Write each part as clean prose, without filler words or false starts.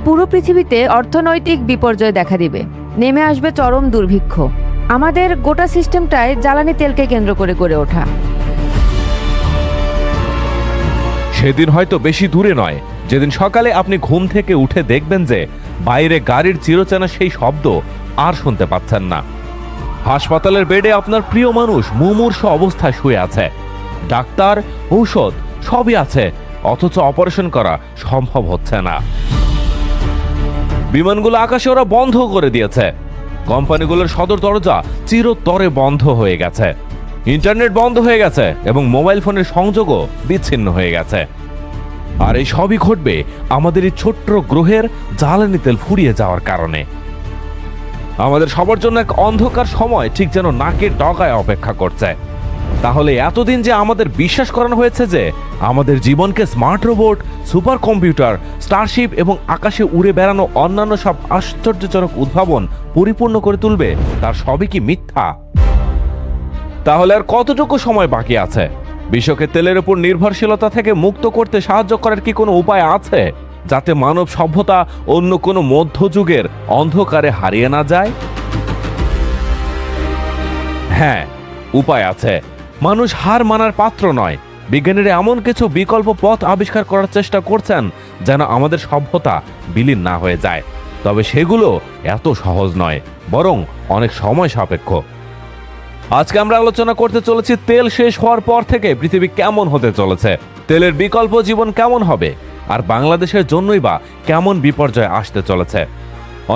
পুরো পৃথিবীতে অর্থনৈতিক বিপর্যয় দেখা দিবে, নেমে আসবে চরম দুর্ভিক্ষ। আমাদের গোটা সিস্টেমটাই জ্বালানি তেলকে কেন্দ্র করে গড়ে ওঠা। সেদিন হয়তো বেশি দূরে নয়, যেদিন সকালে আপনি ঘুম থেকে উঠে দেখবেন যে বাইরে গাড়ির চিরচেনা সেই শব্দ আর শুনতে পাচ্ছেন না। হাসপাতালের বেডে আপনার প্রিয় মানুষ মুমূর্ষ অবস্থায় শুয়ে আছে। ডাক্তার, ঔষধ সবই আছে, অথচ অপারেশন করা সম্ভব হচ্ছে না। বিমানগুলো আকাশে ওরা বন্ধ করে দিয়েছে। কোম্পানিগুলোর সদর দরজা চিরতরে বন্ধ হয়ে গেছে। ইন্টারনেট বন্ধ হয়ে গেছে এবং মোবাইল ফোনের সংযোগও বিচ্ছিন্ন হয়ে গেছে। আর এই সবই ঘটবে আমাদের এই ছোট্ট গ্রহের জ্বালানি তেল ফুরিয়ে যাওয়ার কারণে। আমাদের সবার জন্য এক অন্ধকার সময় ঠিক যেন নাকের ডগায় অপেক্ষা করছে। তাহলে এতদিন যে আমাদের বিশ্বাস করানো হয়েছে যে আমাদের জীবনকে smart robot, super computer, Starship এবং আকাশে উড়ে বেড়ানো অন্যান্য সব আশ্চর্যজনক উদ্ভাবন পরিপূর্ণ করে তুলবে, তার সবই কি মিথ্যা? তাহলে আর কতটুকু সময় বাকি আছে? বিশ্বকে তেলের উপর নির্ভরশীলতা থেকে মুক্ত করতে সাহায্য করার কি কোনো উপায় আছে, যাতে মানব সভ্যতা অন্য কোনো মধ্যযুগের অন্ধকারে হারিয়ে না যায়? হ্যাঁ, উপায় আছে। মানুষ হার মানার পাত্র নয়। বিজ্ঞানীরা এমন কিছু বিকল্প পথ আবিষ্কার করার চেষ্টা করছেন যেন আমাদের সভ্যতা বিলীন না হয়ে যায়। তবে সেগুলো এত সহজ নয়, বরং অনেক সময় সাপেক্ষ। আজকে আমরা আলোচনা করতে চলেছি তেল শেষ হওয়ার পর থেকে পৃথিবী কেমন হতে চলেছে, তেলের বিকল্প জীবন কেমন হবে, আর বাংলাদেশের জন্যই বা কেমন বিপর্যয় আসতে চলেছে।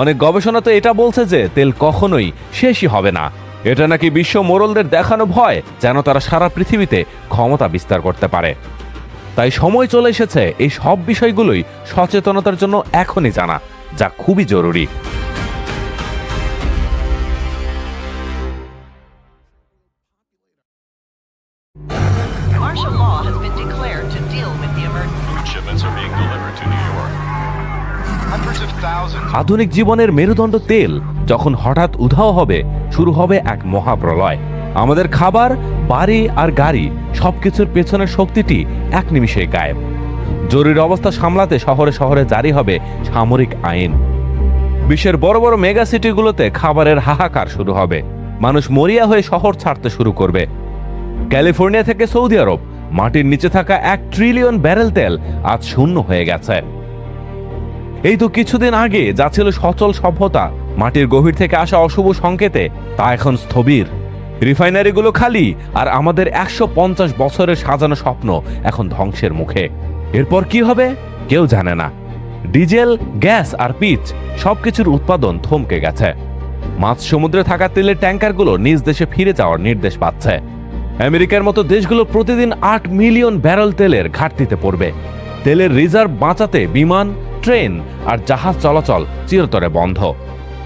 অনেক গবেষণা তো এটা বলছে যে তেল কখনোই শেষই হবে না। এটা নাকি বিশ্ব মোড়লদের দেখানো ভয়, যেন তারা সারা পৃথিবীতে ক্ষমতা বিস্তার করতে পারে। তাই সময় চলে এসেছে এই সব বিষয়গুলোই সচেতনতার জন্য এখনই জানা, যা খুবই জরুরি। Martial law has been declared to deal with the emergency. Shipments are being delivered to New York. Hundreds of thousands. আধুনিক জীবনের মেরুদণ্ড তেল যখন হঠাৎ উধাও হবে, শুরু হবে এক মহাপ্রলয়। আমাদের খাবার, বাড়ি আর গাড়ি সবকিছুর পেছনের শক্তিটি এক নিমিষে গায়েব। জরুরি অবস্থা সামলাতে শহরে শহরে জারি হবে সামরিক আইন। বিশ্বের বড় বড় মেগা সিটিগুলোতে খাবারের হাহাকার শুরু হবে। মানুষ মরিয়া হয়ে শহর ছাড়তে শুরু করবে। ক্যালিফোর্নিয়া থেকে সৌদি আরব, মাটির নিচে থাকা 1 ট্রিলিয়ন ব্যারেল তেল আজ শূন্য হয়ে গেছে। এই তো কিছুদিন আগে যা ছিল সচল সভ্যতা, মাটির গভীর থেকে আসা অশুভ সংকেতে, তা এখন স্থবির। রিফাইনারিগুলো খালি, আর আমাদের 150 বছরের সাজানো স্বপ্ন এখন ধ্বংসের মুখে। এরপর কি হবে কেউ জানে না। ডিজেল, গ্যাস আর পিচ সবকিছুর উৎপাদন থমকে গেছে। মাঝ সমুদ্রে থাকা তেলের ট্যাঙ্কারগুলো নিজ দেশে ফিরে যাওয়ার নির্দেশ পাচ্ছে। আমেরিকার মতো দেশগুলো প্রতিদিন 8 মিলিয়ন ব্যারেল তেলের ঘাটতিতে পড়বে। তেলের রিজার্ভ বাঁচাতে বিমান, ট্রেন আর জাহাজ চলাচল চিরতরে বন্ধ।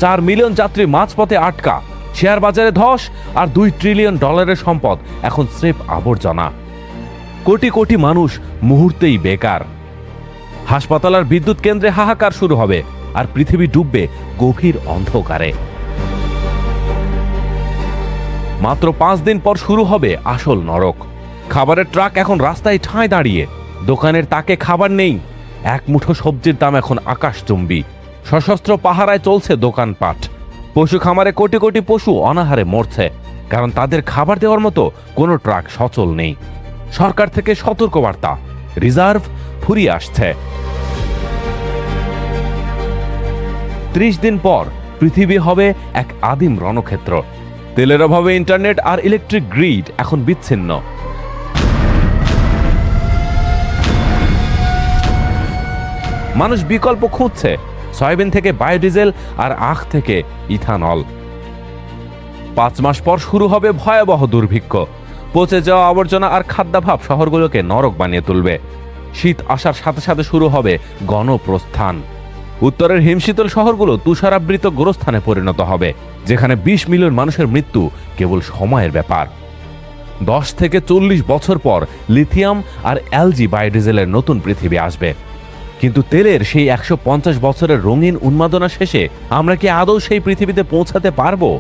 4 মিলিয়ন যাত্রী মাঝপথে আটকা। শেয়ার বাজারে ধস, আর $2 ট্রিলিয়ন সম্পদ এখন স্রেফ আবর্জনা। কোটি কোটি মানুষ মুহূর্তেই বেকার। হাসপাতাল আর বিদ্যুৎ কেন্দ্রে হাহাকার শুরু হবে, আর পৃথিবী ডুববে গভীর অন্ধকারে। মাত্র 5 দিন পর শুরু হবে আসল নরক। খাবারের ট্রাক এখন রাস্তায় ঠাঁই দাঁড়িয়ে। দোকানের তাকে খাবার নেই। এক মুঠো সবজির দাম এখন আকাশচুম্বী। সশস্ত্র পাহারায় চলছে দোকানপাট। পশু খামারে কোটি কোটি পশু অনাহারে মরছে, কারণ তাদের খাবার দেওয়ার মতো কোনো ট্রাক সচল নেই। সরকার থেকে সতর্কবার্তা, রিজার্ভ ফুরিয়ে আসছে। 30 দিন পর পৃথিবী হবে এক আদিম রণক্ষেত্র। তেলের অভাবে ইন্টারনেট আর ইলেকট্রিক গ্রিড এখন বিচ্ছিন্ন। মানুষ বিকল্প খুঁজছে, সয়াবিন থেকে বায়োডিজেল আর আখ থেকে ইথানল। 5 মাস পর শুরু হবে ভয়াবহ দুর্ভিক্ষ। পচে যাওয়া আবর্জনা আর খাদ্যাভাব শহরগুলোকে নরক বানিয়ে তুলবে। শীত আসার সাথে সাথে শুরু হবে গণপ্রস্থান। উত্তরের হিমশীতল শহরগুলো তুষারাবৃত গোরস্থানে পরিণত হবে, যেখানে 20 মিলিয়ন মানুষের মৃত্যু কেবল সময়ের ব্যাপার। 10 থেকে 40 বছর পর লিথিয়াম আর এলজি বায়োডিজেলের নতুন পৃথিবী আসবে। কিন্তু তেলের সেই 150 বছরের রঙিন উন্মাদনা শেষে আমরা কি আদৌ সেই পৃথিবীতে পৌঁছাতে পারবো?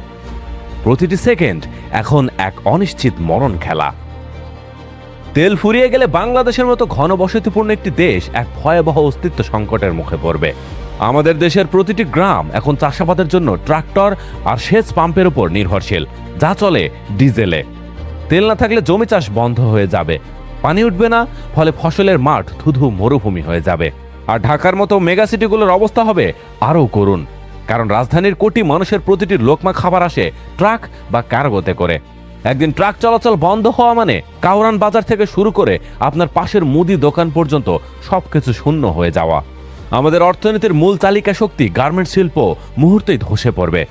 প্রতিটি সেকেন্ড এখন এক অনিশ্চিত মরণ খেলা। তেল ফুরিয়ে গেলে বাংলাদেশের মতো ঘনবসতিপূর্ণ একটি দেশ এক ভয়াবহ অস্তিত্ব সংকটের মুখে পড়বে। আমাদের দেশের প্রতিটি গ্রাম এখন চাষাবাদের জন্য ট্রাক্টর আর সেচ পাম্পের উপর নির্ভরশীল, যা চলে ডিজেলে। তেল না থাকলে জমি চাষ বন্ধ হয়ে যাবে, পানি উঠবে না, ফলে ফসলের মাঠ ধুধু মরুভূমি হয়ে যাবে। আর ঢাকার মতো মেগাসিটিগুলোর অবস্থা হবে আরও করুণ, কারণ রাজধানীর কোটি মানুষের প্রতিটি লোকমা খাবার আসে ট্রাক বা কার্গোতে করে। একদিন ট্রাক চলাচল বন্ধ হওয়া মানে কাউরান বাজার থেকে শুরু করে আপনার পাশের মুদি দোকান পর্যন্ত সবকিছু শূন্য হয়ে যাওয়া। আমাদের অর্থনীতির মূল চালিকা শক্তি গার্মেন্ট শিল্প মুহূর্তেই ধসে পড়বে।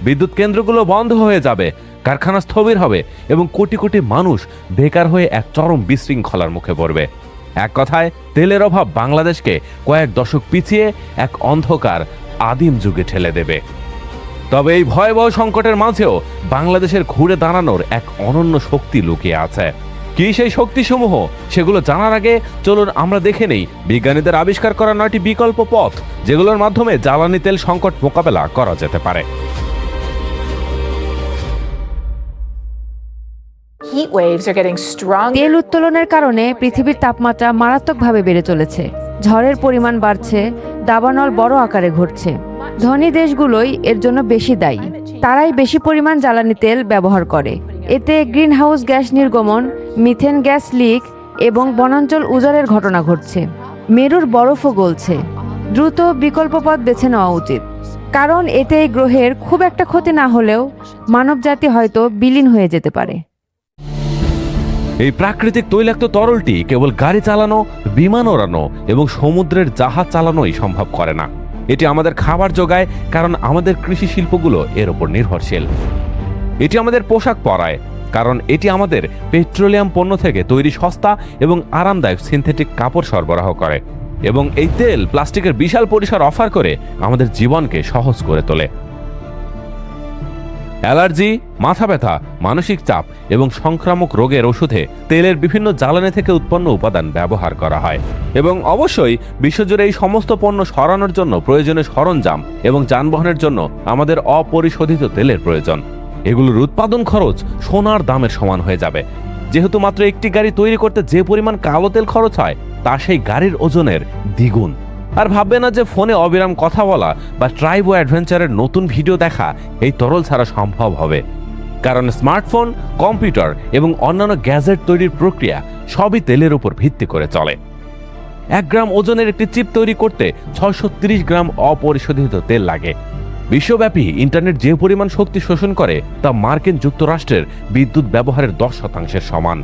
বিদ্যুৎ কেন্দ্রগুলো বন্ধ হয়ে যাবে, কারখানা স্থবির হবে এবং কোটি কোটি মানুষ বেকার হয়ে এক চরম বিশৃঙ্খলার মুখে পড়বে। এক কথায়, তেলের অভাব বাংলাদেশকে কয়েক দশক পিছিয়ে এক অন্ধকার আদিম যুগে ঠেলে দেবে। তবে এই ভয়াবহ সংকটের মাঝেও বাংলাদেশের ঘুরে দাঁড়ানোর এক অনন্য শক্তি লুকিয়ে আছে। কি সেই শক্তিসমূহ, সেগুলো জানার আগে চলুন আমরা দেখে নেই বিজ্ঞানীদের আবিষ্কার করা 9টি বিকল্প পথ, যেগুলোর মাধ্যমে জ্বালানি তেল সংকট মোকাবেলা করা যেতে পারে। Heat waves are getting stronger. তেল উত্তোলনের কারণে পৃথিবীর তাপমাত্রা মারাত্মকভাবে বেড়ে চলেছে। ঝড়ের পরিমাণ বাড়ছে, দাবানল বড় আকারে ঘটছে। ধনী দেশগুলোই এর জন্য বেশি দায়ী। তারাই বেশি পরিমাণ জ্বালানি তেল ব্যবহার করে। এতে গ্রিনহাউস গ্যাস নির্গমন, মিথেন গ্যাস লিক এবং বনাঞ্চল উজাড়ের ঘটনা ঘটছে। মেরুর বরফও গলছে। দ্রুত বিকল্প পথ বেছে নেওয়া উচিত, কারণ এতে এই গ্রহের খুব একটা ক্ষতি না হলেও মানবজাতি হয়তো বিলীন হয়ে যেতে পারে। এই প্রাকৃতিক তৈলাক্ত তরলটি কেবল গাড়ি চালানো, বিমান ওড়ানো এবং সমুদ্রের জাহাজ চালানোই সম্ভব করে না। এটি আমাদের খাবার যোগায়, কারণ আমাদের কৃষি শিল্পগুলো এর উপর নির্ভরশীল। এটি আমাদের পোশাক পরায়, কারণ এটি আমাদের পেট্রোলিয়াম পণ্য থেকে তৈরি সস্তা এবং আরামদায়ক সিনথেটিক কাপড় সরবরাহ করে। এবং এই তেল প্লাস্টিকের বিশাল পরিসর অফার করে আমাদের জীবনকে সহজ করে তোলে। অ্যালার্জি, মাথা ব্যথা, মানসিক চাপ এবং সংক্রামক রোগের ওষুধে তেলের বিভিন্ন জ্বালানি থেকে উৎপন্ন উপাদান ব্যবহার করা হয়। এবং অবশ্যই বিশ্বজুড়ে এই সমস্ত পণ্য সরানোর জন্য প্রয়োজনীয় সরঞ্জাম এবং যানবাহনের জন্য আমাদের অপরিশোধিত তেলের প্রয়োজন। এগুলোর উৎপাদন খরচ সোনার দামের সমান হয়ে যাবে, যেহেতু মাত্র একটি গাড়ি তৈরি করতে যে পরিমাণ কালো তেল খরচ হয় তা সেই গাড়ির ওজনের দ্বিগুণ। আর ভাববে না যে ফোনে অবিরাম কথা বলা বা ট্রাইবো অ্যাডভেঞ্চারের নতুন ভিডিও দেখা এই তরল ছাড়া সম্ভব হবে, কারণ স্মার্টফোন, কম্পিউটার এবং অন্যান্য গ্যাজেট তৈরির প্রক্রিয়া সবই তেলের উপর ভিত্তি করে চলে। 1 গ্রাম ওজনের একটি চিপ তৈরি করতে 630 গ্রাম অপরিশোধিত তেল লাগে। বিশ্বব্যাপী ইন্টারনেট যে পরিমাণ শক্তি শোষণ করে তা মার্কিন যুক্তরাষ্ট্রের বিদ্যুৎ ব্যবহারের 10% সমান।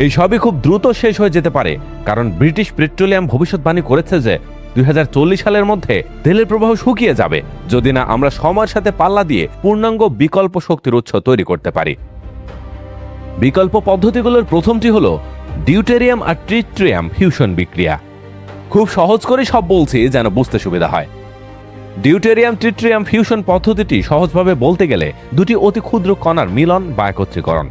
এই সবই খুব দ্রুত শেষ হয়ে যেতে পারে, কারণ ব্রিটিশ পেট্রোলিয়াম ভবিষ্যৎবাণী করেছে যে 2040 সালের মধ্যে তেলের প্রবাহ শুকিয়ে যাবে, যদি না আমরা সময়ের সাথে পাল্লা দিয়ে পূর্ণাঙ্গ বিকল্প শক্তির উৎস তৈরি করতে পারি। বিকল্প পদ্ধতিগুলোর প্রথমটি হলো ডিউটেরিয়াম আর ট্রিটিয়াম ফিউশন বিক্রিয়া। খুব সহজ করে সব বলছি যেন বুঝতে সুবিধা হয়। ডিউটেরিয়াম ট্রিটিয়াম ফিউশন পদ্ধতিটি সহজভাবে বলতে গেলে দুটি অতি ক্ষুদ্র কণার মিলন বা একত্রীকরণ।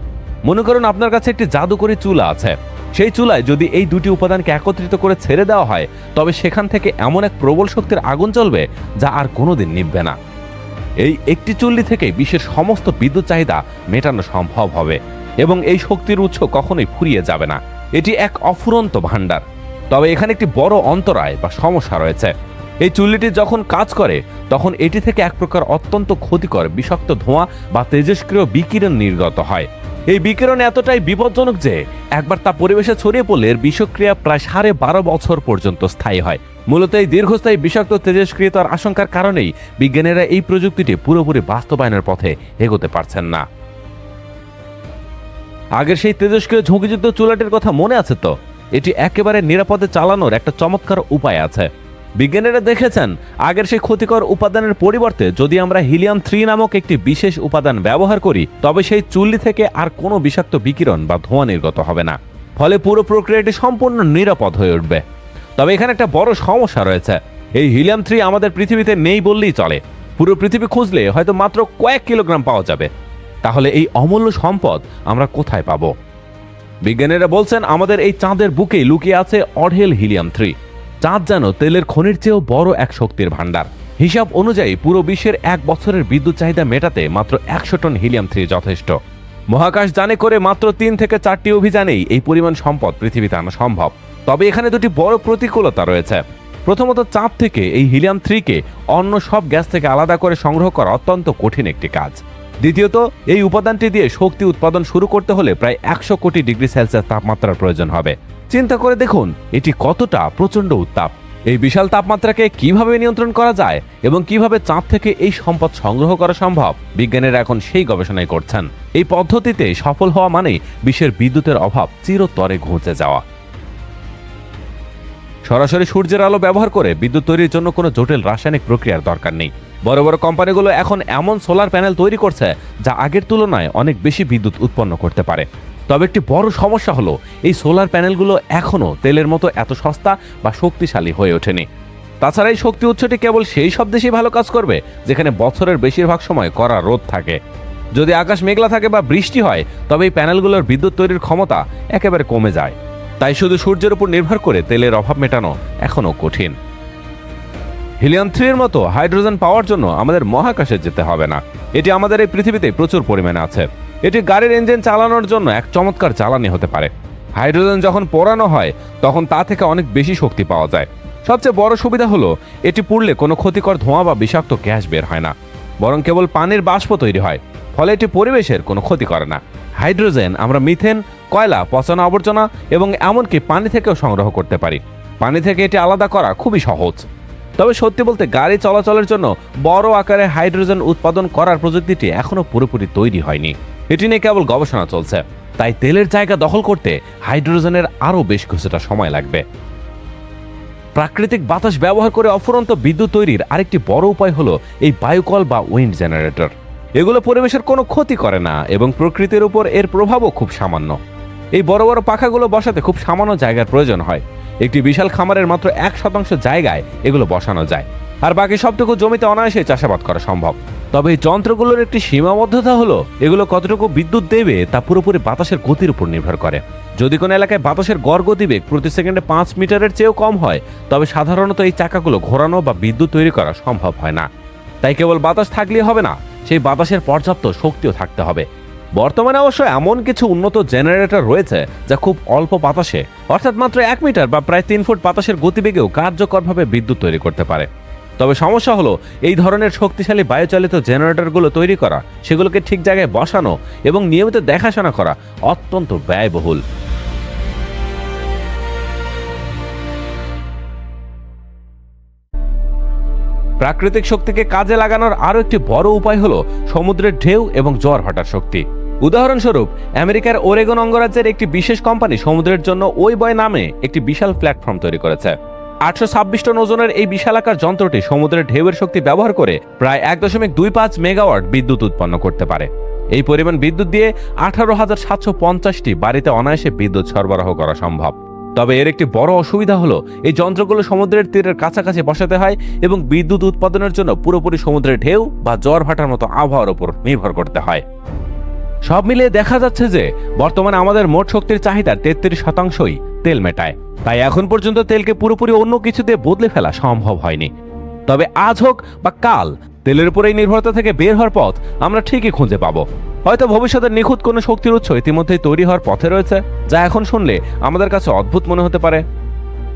মনে করুন আপনার কাছে একটি জাদুকরী চুলা আছে। সেই চুলায় যদি এই দুটি উপাদানকে একত্রিত করে ছেড়ে দেওয়া হয়, তবে সেখান থেকে এমন এক প্রবল শক্তির আগুন জ্বলবে যা আর কোনোদিন নিভবে না। এই একটি চুল্লি থেকে বিশ্বের সমস্ত বিদ্যুৎ চাহিদা মেটানো সম্ভব হবে এবং এই শক্তির উৎস কখনোই ফুরিয়ে যাবে না। এটি এক অফুরন্ত ভাণ্ডার। তবে এখানে একটি বড় অন্তরায় বা সমস্যা রয়েছে। এই চুল্লিটি যখন কাজ করে তখন এটি থেকে এক প্রকার অত্যন্ত ক্ষতিকর বিষাক্ত ধোঁয়া বা তেজস্ক্রিয় বিকিরণ নির্গত হয়। এই বিকিরণ এতটাই বিপজ্জনক যে একবার তা পরিবেশে ছড়িয়ে পড়লে এর বিষক্রিয়া প্রায় 12.5 বছর পর্যন্ত স্থায়ী হয়। মূলত এই দীর্ঘস্থায়ী বিষাক্ত তেজস্ক্রিয়তার আশঙ্কার কারণেই বিজ্ঞানীরা এই প্রযুক্তিটি পুরোপুরি বাস্তবায়নের পথে এগোতে পারছেন না। আগের সেই তেজস্ক্রিয় ঝুঁকিযুক্ত চুলাটির কথা মনে আছে তো? এটি একেবারে নিরাপদে চালানোর একটা চমৎকার উপায় আছে। বিজ্ঞানীরা দেখেছেন আগের সেই ক্ষতিকর উপাদানের পরিবর্তে যদি আমরা হিলিয়াম 3 নামক একটি বিশেষ উপাদান ব্যবহার করি, তবে সেই চুল্লি থেকে আর কোনো বিষাক্ত বিকিরণ বা ধোঁয়া নির্গত হবে না। ফলে পুরো প্রক্রিয়াটি সম্পূর্ণ নিরাপদ হয়ে উঠবে। তবে এখানে একটা বড় সমস্যা রয়েছে। এই হিলিয়াম 3 আমাদের পৃথিবীতে নেই বললেই চলে। পুরো পৃথিবী খুঁজলে হয়তো মাত্র কয়েক কিলোগ্রাম পাওয়া যাবে। তাহলে এই অমূল্য সম্পদ আমরা কোথায় পাবো? বিজ্ঞানীরা বলছেন আমাদের এই চাঁদের বুকেই লুকিয়ে আছে অঢেল হিলিয়াম 3। চাঁদ যেন তেলের খনির চেয়েও বড় এক শক্তির ভাণ্ডার। হিসাব অনুযায়ী পুরো বিশ্বের 1 বছরের বিদ্যুৎ চাহিদা মেটাতে মাত্র 100 টন হিলিয়াম 3 যথেষ্ট। মহাকাশ যানে করে মাত্র 3 থেকে 4টি অভিযানেই এই পরিমাণ সম্পদ পৃথিবীতে আনা সম্ভব। তবে এখানে দুটি বড় প্রতিকূলতা রয়েছে। প্রথমত চাঁদ থেকে এই হিলিয়াম 3কে অন্য সব গ্যাস থেকে আলাদা করে সংগ্রহ করা অত্যন্ত কঠিন একটি কাজ। দ্বিতীয়ত এই উপাদানটি দিয়ে শক্তি উৎপাদন শুরু করতে হলে প্রায় 100 কোটি ডিগ্রি সেলসিয়াস তাপমাত্রার প্রয়োজন হবে। চিন্তা করে দেখুন এটি কতটা প্রচণ্ড উত্তাপ। এই বিশাল তাপমাত্রাকে কিভাবে নিয়ন্ত্রণ করা যায় এবং কিভাবে চাঁদ থেকে এই সম্পদ সংগ্রহ করা সম্ভব, বিজ্ঞানীরা এখন সেই গবেষণাই করছেন। এই পদ্ধতিতে সফল হওয়া মানেই বিশ্বের বিদ্যুতের অভাব চিরতরে ঘুচে যাওয়া। সরাসরি সূর্যের আলো ব্যবহার করে বিদ্যুৎ তৈরির জন্য কোনো জটিল রাসায়নিক প্রক্রিয়ার দরকার নেই। বড় বড় কোম্পানিগুলো এখন এমন সোলার প্যানেল তৈরি করছে যা আগের তুলনায় অনেক বেশি বিদ্যুৎ উৎপন্ন করতে পারে। তবে একটি বড় সমস্যা হলো এই সোলার প্যানেলগুলো এখনও তেলের মতো এত সস্তা বা শক্তিশালী হয়ে ওঠেনি। তাছাড়া এই শক্তি উৎসটি কেবল সেই সব দেশেই ভালো কাজ করবে যেখানে বছরের বেশিরভাগ সময় কড়া রোদ থাকে। যদি আকাশ মেঘলা থাকে বা বৃষ্টি হয় তবে এই প্যানেলগুলোর বিদ্যুৎ তৈরির ক্ষমতা একেবারে কমে যায়। তাই শুধু সূর্যের উপর নির্ভর করে তেলের অভাব মেটানো এখনও কঠিন। হিলিয়াম 3 এর মতো হাইড্রোজেন পাওয়ার জন্য আমাদের মহাকাশে যেতে হবে না। এটি আমাদের এই পৃথিবীতে প্রচুর পরিমাণে আছে। এটি গাড়ির ইঞ্জিন চালানোর জন্য এক চমৎকার জ্বালানি হতে পারে। হাইড্রোজেন যখন পোড়ানো হয় তখন তা থেকে অনেক বেশি শক্তি পাওয়া যায়। সবচেয়ে বড় সুবিধা হলো এটি পুড়লে কোনো ক্ষতিকর ধোঁয়া বা বিষাক্ত গ্যাস বের হয় না, বরং কেবল পানির বাষ্প তৈরি হয়, ফলে এটি পরিবেশের কোনো ক্ষতি করে না। হাইড্রোজেন আমরা মিথেন, কয়লা, পচানো আবর্জনা এবং এমনকি পানি থেকেও সংগ্রহ করতে পারি। পানি থেকে এটি আলাদা করা খুবই সহজ। তবে সত্যি বলতে গাড়ি চলাচলের জন্য বড় আকারে হাইড্রোজেন উৎপাদন করার প্রযুক্তিটি এখনও পুরোপুরি তৈরি হয়নি। এটি নিয়ে কেবল গবেষণা চলছে। তাই তেলের জায়গা দখল করতে হাইড্রোজেনের আরও বেশ কিছুটা সময় লাগবে। প্রাকৃতিক বাতাস ব্যবহার করে অফুরন্ত বিদ্যুৎ তৈরির আরেকটি বড় উপায় হলো এই বায়ুকল বা উইন্ড জেনারেটর। এগুলো পরিবেশের কোনো ক্ষতি করে না এবং প্রকৃতির উপর এর প্রভাবও খুব সামান্য। এই বড় বড় পাখাগুলো বসাতে খুব সামান্য জায়গার প্রয়োজন হয়। একটি বিশাল খামারের মাত্র 1% জায়গায় এগুলো বসানো যায়, আর বাকি সবটুকু জমিতে অনায়াসে চাষাবাদ করা সম্ভব। তবে এই যন্ত্রগুলোর একটি সীমাবদ্ধতা হলো এগুলো কতটুকু বিদ্যুৎ দেবে তা পুরোপুরি বাতাসের গতির উপর নির্ভর করে। যদি কোনো এলাকায় বাতাসের গড় গতিবেগ প্রতি সেকেন্ডে 5 মিটারের চেয়েও কম হয় তবে সাধারণত এই চাকাগুলো ঘোরানো বা বিদ্যুৎ তৈরি করা সম্ভব হয় না। তাই কেবল বাতাস থাকলেই হবে না, সেই বাতাসের পর্যাপ্ত শক্তিও থাকতে হবে। বর্তমানে অবশ্য এমন কিছু উন্নত জেনারেটর রয়েছে যা খুব অল্প বাতাসে, অর্থাৎ মাত্র 1 মিটার বা প্রায় 3 ফুট বাতাসের গতিবেগেও কার্যকরভাবে বিদ্যুৎ তৈরি করতে পারে। তবে সমস্যা হলো এই ধরনের শক্তিশালী বায়ুচালিত জেনারেটরগুলো তৈরি করা, সেগুলোকে ঠিক জায়গায় বসানো এবং নিয়মিত দেখাশোনা করা অত্যন্ত ব্যয়বহুল। প্রাকৃতিক শক্তিকে কাজে লাগানোর আরও একটি বড় উপায় হলো সমুদ্রের ঢেউ এবং জোয়ার ভাটার শক্তি। উদাহরণস্বরূপ আমেরিকার ওরেগন অঙ্গরাজ্যের একটি বিশেষ কোম্পানি সমুদ্রের জন্য ওয়েবয় নামে একটি বিশাল প্ল্যাটফর্ম তৈরি করেছে। 826 টন ওজনের এই বিশালাকার যন্ত্রটি সমুদ্রের ঢেউয়ের শক্তি ব্যবহার করে প্রায় 1.25 মেগাওয়াট বিদ্যুৎ উৎপন্ন করতে পারে। এই পরিমাণ বিদ্যুৎ দিয়ে 18,750টি বাড়িতে অনায়াসে বিদ্যুৎ সরবরাহ করা সম্ভব। তবে এর একটি বড় অসুবিধা হলো এই যন্ত্রগুলো সমুদ্রের তীরের কাছাকাছি বসাতে হয় এবং বিদ্যুৎ উৎপাদনের জন্য পুরোপুরি সমুদ্রের ঢেউ বা জোয়ার ভাটার মতো আবহাওয়ার উপর নির্ভর করতে হয়। সব মিলিয়ে দেখা যাচ্ছে যে বর্তমানে আমাদের মোট শক্তির চাহিদার 33%ই তেল মেটায়। তাই এখন পর্যন্ত তেলকে পুরোপুরি অন্য কিছু দিয়ে বদলে ফেলা সম্ভব হয়নি। তবে আজ হোক বা কাল তেলের উপর এই নির্ভরতা থেকে বের হওয়ার পথ আমরা ঠিকই খুঁজে পাবো। হয়তো ভবিষ্যতের নিখুঁত কোনো শক্তির উৎস ইতিমধ্যেই তৈরি হওয়ার পথে রয়েছে, যা এখন শুনলে আমাদের কাছে অদ্ভুত মনে হতে পারে।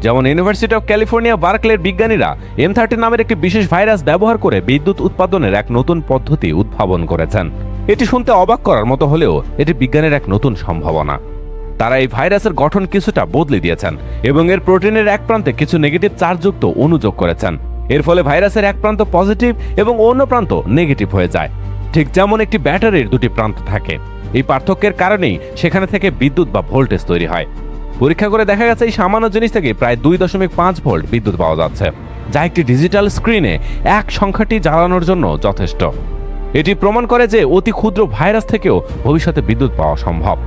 যেমন ইউনিভার্সিটি অফ ক্যালিফোর্নিয়া বার্কলের বিজ্ঞানীরা M30 নামের একটি বিশেষ ভাইরাস ব্যবহার করে বিদ্যুৎ উৎপাদনের এক নতুন পদ্ধতি উদ্ভাবন করেছেন। এটি শুনতে অবাক করার মতো হলেও এটি বিজ্ঞানের এক নতুন সম্ভাবনা। তারা এই ভাইরাসের গঠন কিছুটা বদলে দিয়েছেন এবং এর প্রোটিনের এক প্রান্তে কিছু নেগেটিভ চার্জযুক্ত অণু যোগ করেছেন। এর ফলে ভাইরাসের এক প্রান্ত পজিটিভ এবং অন্য প্রান্ত নেগেটিভ হয়ে যায়, ঠিক যেমন একটি ব্যাটারির দুটি প্রান্ত থাকে। এই পার্থক্যের কারণেই সেখানে থেকে বিদ্যুৎ বা ভোল্টেজ তৈরি হয়। পরীক্ষা করে দেখা গেছে এই সামান্য জিনিস থেকে প্রায় 2.5 ভোল্ট বিদ্যুৎ পাওয়া যাচ্ছে, যা একটি ডিজিটাল স্ক্রিনে এক সংখ্যাটি জ্বালানোর জন্য যথেষ্ট। এটি প্রমাণ করে যে অতি ক্ষুদ্র ভাইরাস থেকেও ভবিষ্যতে বিদ্যুৎ পাওয়া সম্ভব।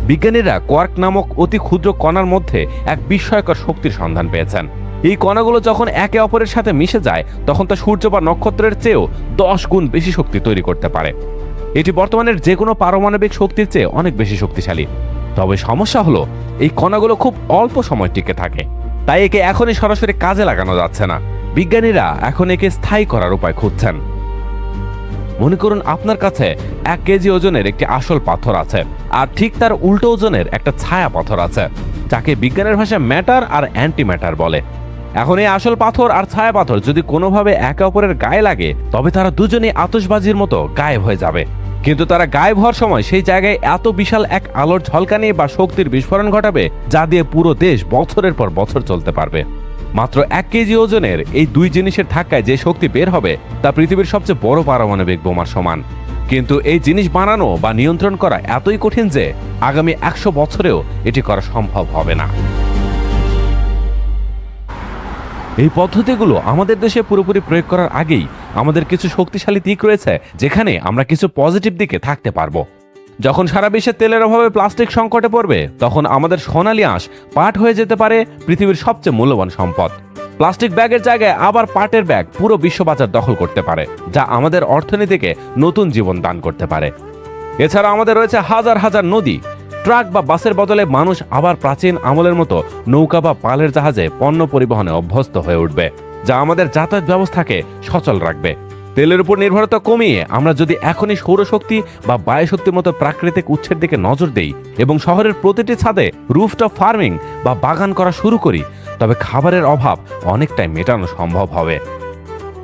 বিজ্ঞানীরা কোয়ার্ক নামক অতি ক্ষুদ্র কণার মধ্যে এক বিস্ময়কর শক্তির সন্ধান পেয়েছেন। এই কণাগুলো যখন একে অপরের সাথে মিশে যায় তখন তা সূর্য বা নক্ষত্রের চেয়েও 10 গুণ বেশি শক্তি তৈরি করতে পারে। এটি বর্তমানের যে কোনো পারমাণবিক শক্তির চেয়ে অনেক বেশি শক্তিশালী। তবে সমস্যা হলো এই কণাগুলো খুব অল্প সময় টিকে থাকে, তাই একে এখনই সরাসরি কাজে লাগানো যাচ্ছে না। বিজ্ঞানীরা এখন একে স্থায়ী করার উপায় খুঁজছেন। মনে করুন আপনার কাছে 1 কেজি ওজনের একটি আসল পাথর আছে, আর ঠিক তার উল্টো ওজনের একটা ছায়া পাথর আছে, যাকে বিজ্ঞানের ভাষায় ম্যাটার আর অ্যান্টি ম্যাটার বলে। এখন এই আসল পাথর আর ছায়া পাথর যদি কোনোভাবে একে অপরের গায়ে লাগে তবে তারা দুজনেই আতশবাজির মতো গায়েব হয়ে যাবে। কিন্তু তারা গায়েব হওয়ার সময় সেই জায়গায় এত বিশাল এক আলোর ঝলকানি বা শক্তির বিস্ফোরণ ঘটাবে যা দিয়ে পুরো দেশ বছরের পর বছর চলতে পারবে। মাত্র 1 কেজি ওজনের এই দুই জিনিসের ধাক্কায় যে শক্তি বের হবে তা পৃথিবীর সবচেয়ে বড় পারমাণবিক বোমার সমান। কিন্তু এই জিনিস বানানো বা নিয়ন্ত্রণ করা এতই কঠিন যে আগামী 100 বছরেও এটি করা সম্ভব হবে না। এই পদ্ধতিগুলো আমাদের দেশে পুরোপুরি প্রয়োগ করার আগেই আমাদের কিছু শক্তিশালী দিক রয়েছে যেখানে আমরা কিছু পজিটিভ দিকে থাকতে পারবো। যখন সারা বিশ্বে তেলের অভাবে প্লাস্টিক সংকটে পড়বে তখন আমাদের সোনালী আঁশ পাট হয়ে যেতে পারে পৃথিবীর সবচেয়ে মূল্যবান সম্পদ। প্লাস্টিক ব্যাগের জায়গায় আবার পাটের ব্যাগ পুরো বিশ্ববাজার দখল করতে পারে, যা আমাদের অর্থনীতিকে নতুন জীবন দান করতে পারে। এছাড়া আমাদের রয়েছে হাজার হাজার নদী। ট্রাক বা বাসের বদলে মানুষ আবার প্রাচীন আমলের মতো নৌকা বা পালের জাহাজে পণ্য পরিবহনে অভ্যস্ত হয়ে উঠবে, যা আমাদের যাতায়াত ব্যবস্থাকে সচল রাখবে। তেলের উপর নির্ভরতা কমিয়ে আমরা যদি এখনই সৌরশক্তি বা বায়ুশক্তির মতো প্রাকৃতিক উৎসের দিকে নজর দেই এবং শহরের প্রতিটি ছাদে রুফটপ ফার্মিং বা বাগান করা শুরু করি তবে খাবারের অভাব অনেকটাই মেটানো সম্ভব হবে।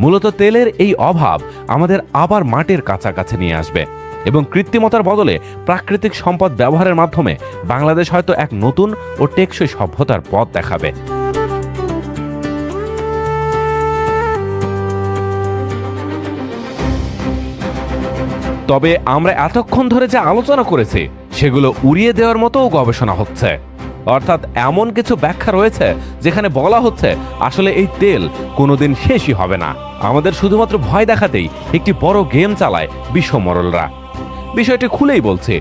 মূলত তেলের এই অভাব আমাদের আবার মাটির কাছাকাছি নিয়ে আসবে এবং কৃত্রিমতার বদলে প্রাকৃতিক সম্পদ ব্যবহারের মাধ্যমে বাংলাদেশ হয়তো এক নতুন ও টেকসই সভ্যতার পথ দেখাবে। তবে আমরা এতক্ষণ ধরে যে আলোচনা করেছি সেগুলো উড়িয়ে দেওয়ার মতোও গবেষণা হচ্ছে, অর্থাৎ এমন কিছু ব্যাখ্যা রয়েছে যেখানে বলা হচ্ছে আসলে এই তেল কোনোদিন শেষই হবে না। আমাদের শুধুমাত্র ভয় দেখাতেই একটি বড় গেম চালায় বিশ্বমরলরা। বিষয়টি খুলেই বলছি।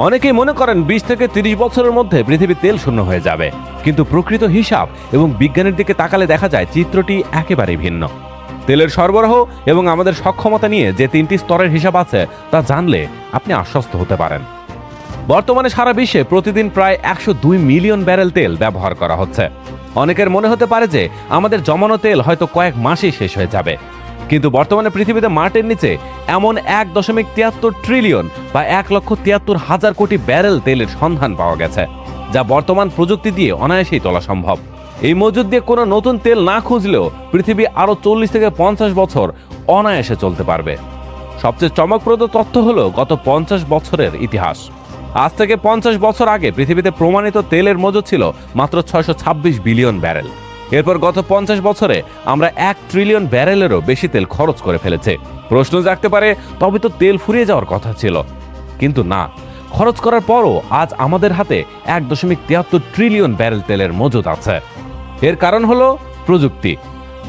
অনেকেই মনে করেন 20 থেকে 30 বছরের মধ্যে পৃথিবী তেল শূন্য হয়ে যাবে, কিন্তু প্রকৃত হিসাব এবং বিজ্ঞানের দিকে তাকালে দেখা যায় চিত্রটি একেবারেই ভিন্ন। তেলের সরবরাহ এবং আমাদের সক্ষমতা নিয়ে যে 3টি স্তরের হিসাব আছে তা জানলে আপনি আশ্বস্ত হতে পারেন। বর্তমানে সারা বিশ্বে প্রতিদিন প্রায় 102 মিলিয়ন ব্যারেল তেল ব্যবহার করা হচ্ছে। অনেকের মনে হতে পারে যে আমাদের জমানো তেল হয়তো কয়েক মাসেই শেষ হয়ে যাবে, কিন্তু বর্তমানে পৃথিবীতে মাটির নিচে এমন 1.73 ট্রিলিয়ন বা 1,73,000 কোটি ব্যারেল তেলের সন্ধান পাওয়া গেছে, যা বর্তমান প্রযুক্তি দিয়ে অনায়াসেই তোলা সম্ভব। এই মজুদ দিয়ে কোনো নতুন তেল না খুঁজলেও পৃথিবী আরও 40 থেকে 50 বছর অনায়াসে চলতে পারবে। সবচেয়ে চমকপ্রদ তথ্য হলো গত 50 বছরের ইতিহাস। আজ থেকে 50 বছর আগে পৃথিবীতে প্রমাণিত তেলের মজুদ ছিল মাত্র 626 বিলিয়ন ব্যারেল। এরপর গত 50 বছরে আমরা 1 ট্রিলিয়ন ব্যারেলেরও বেশি তেল খরচ করে ফেলেছে। প্রশ্ন জাগতে পারে তবে তো তেল ফুরিয়ে যাওয়ার কথা ছিল, কিন্তু না, খরচ করার পরও আজ আমাদের হাতে 1.73 ট্রিলিয়ন ব্যারেল তেলের মজুদ আছে। এর কারণ হলো প্রযুক্তি।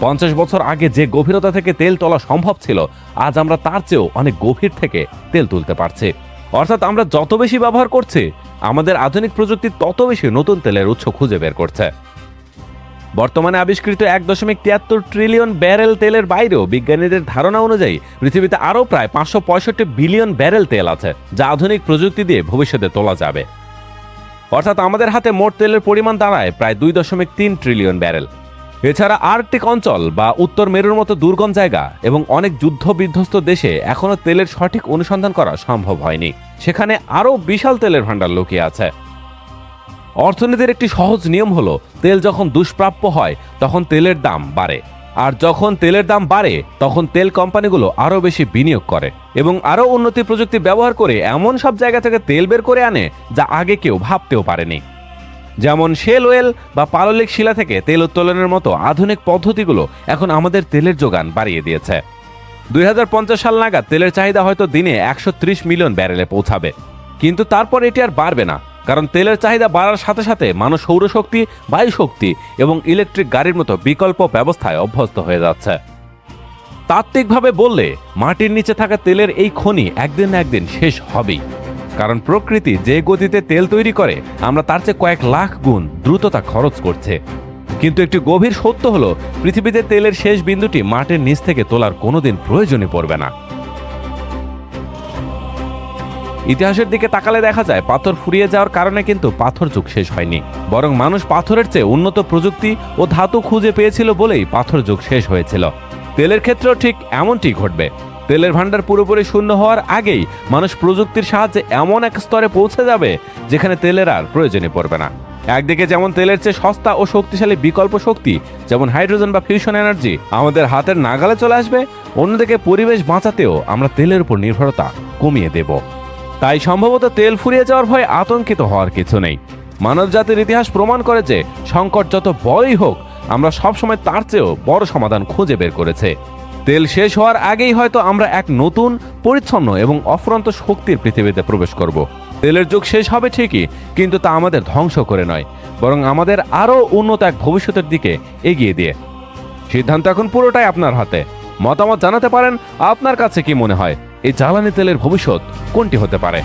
50 বছর আগে যে গভীরতা থেকে তেল তোলা সম্ভব ছিল আজ আমরা তার চেয়েও অনেক গভীর থেকে তেল তুলতে পারছি। অর্থাৎ আমরা যত বেশি ব্যবহার করছি আমাদের আধুনিক প্রযুক্তি তত বেশি নতুন তেলের উৎস খুঁজে বের করছে। বর্তমানে আবিষ্কৃত 1.73 ট্রিলিয়ন ব্যারেল তেলের বাইরেও বিজ্ঞানীদের ধারণা অনুযায়ী পৃথিবীতে আরও প্রায় 565 বিলিয়ন ব্যারেল তেল আছে, যা আধুনিক প্রযুক্তি দিয়ে ভবিষ্যতে তোলা যাবে। অর্থাৎ আমাদের হাতে মোট তেলের পরিমাণ দাঁড়ায় প্রায় 2.3 ট্রিলিয়ন ব্যারেল। এছাড়া আর্কটিক অঞ্চল বা উত্তর মেরুর মতো দুর্গম জায়গা এবং অনেক যুদ্ধ বিধ্বস্ত দেশে এখনও তেলের সঠিক অনুসন্ধান করা সম্ভব হয়নি। সেখানে আরও বিশাল তেলের ভাণ্ডার লুকিয়ে আছে। অর্থনীতির একটি সহজ নিয়ম হলো তেল যখন দুষ্প্রাপ্য হয় তখন তেলের দাম বাড়ে, আর যখন তেলের দাম বাড়ে তখন তেল কোম্পানিগুলো আরও বেশি বিনিয়োগ করে এবং আরও উন্নতি প্রযুক্তি ব্যবহার করে এমন সব জায়গা থেকে তেল বের করে আনে যা আগে কেউ ভাবতেও পারেনি। যেমন শেল ওয়েল বা পাললিক শিলা থেকে তেল উত্তোলনের মতো আধুনিক পদ্ধতিগুলো এখন আমাদের তেলের যোগান বাড়িয়ে দিয়েছে। 2050 সাল নাগাদ তেলের চাহিদা হয়তো দিনে 130 মিলিয়ন ব্যারেলে পৌঁছাবে, কিন্তু তারপর এটি আর বাড়বে না, কারণ তেলের চাহিদা বাড়ার সাথে সাথে মানুষ সৌরশক্তি, বায়ুশক্তি এবং ইলেকট্রিক গাড়ির মতো বিকল্প ব্যবস্থায় অভ্যস্ত হয়ে যাচ্ছে। তাত্ত্বিকভাবে বললে মাটির নিচে থাকা তেলের এই খনি একদিন না একদিন শেষ হবেই, কারণ প্রকৃতি যে গতিতে তেল তৈরি করে আমরা তার চেয়ে কয়েক লাখ গুণ দ্রুততা খরচ করছে। কিন্তু একটি গভীর সত্য হলো পৃথিবীতে তেলের শেষ বিন্দুটি মাটির নিচ থেকে তোলার কোনোদিন প্রয়োজনই পড়বে না। ইতিহাসের দিকে তাকালে দেখা যায় পাথর ফুরিয়ে যাওয়ার কারণে কিন্তু পাথর যুগ শেষ হয়নি, বরং মানুষ পাথরের চেয়ে উন্নত প্রযুক্তি ও ধাতু খুঁজে পেয়েছিল বলেই পাথর যুগ শেষ হয়েছিল। তেলের ক্ষেত্রেও ঠিক এমনটি ঘটবে। তেলের ভাণ্ডার পুরোপুরি শূন্য হওয়ার আগেই মানুষ প্রযুক্তির সাহায্যে এমন এক স্তরে পৌঁছে যাবে যেখানে তেলের আর প্রয়োজনই পড়বে না। একদিকে যেমন তেলের চেয়ে সস্তা ও শক্তিশালী বিকল্প শক্তি যেমন হাইড্রোজেন বা ফিউশন এনার্জি আমাদের হাতের নাগালে চলে আসবে, অন্যদিকে পরিবেশ বাঁচাতেও আমরা তেলের উপর নির্ভরতা কমিয়ে দেব। তাই সম্ভবত তেল ফুরিয়ে যাওয়ার ভয়ে আতঙ্কিত হওয়ার কিছু নেই। মানবজাতির ইতিহাস প্রমাণ করে যে সংকট যত বড়ই হোক, আমরা সবসময় তার চেয়েও বড় সমাধান খুঁজে বের করেছে। তেল শেষ হওয়ার আগেই হয়তো আমরা এক নতুন, পরিচ্ছন্ন এবং অফুরন্ত শক্তির পৃথিবীতে প্রবেশ করব। তেলের যুগ শেষ হবে ঠিকই, কিন্তু তা আমাদের ধ্বংস করে নয়, বরং আমাদের আরও উন্নত এক ভবিষ্যতের দিকে এগিয়ে দিয়ে। সিদ্ধান্ত এখন পুরোটাই আপনার হাতে। মতামত জানাতে পারেন আপনার কাছে কি মনে হয় এই জ্বালানি তেলের ভবিষ্যৎ কোনটি হতে পারে।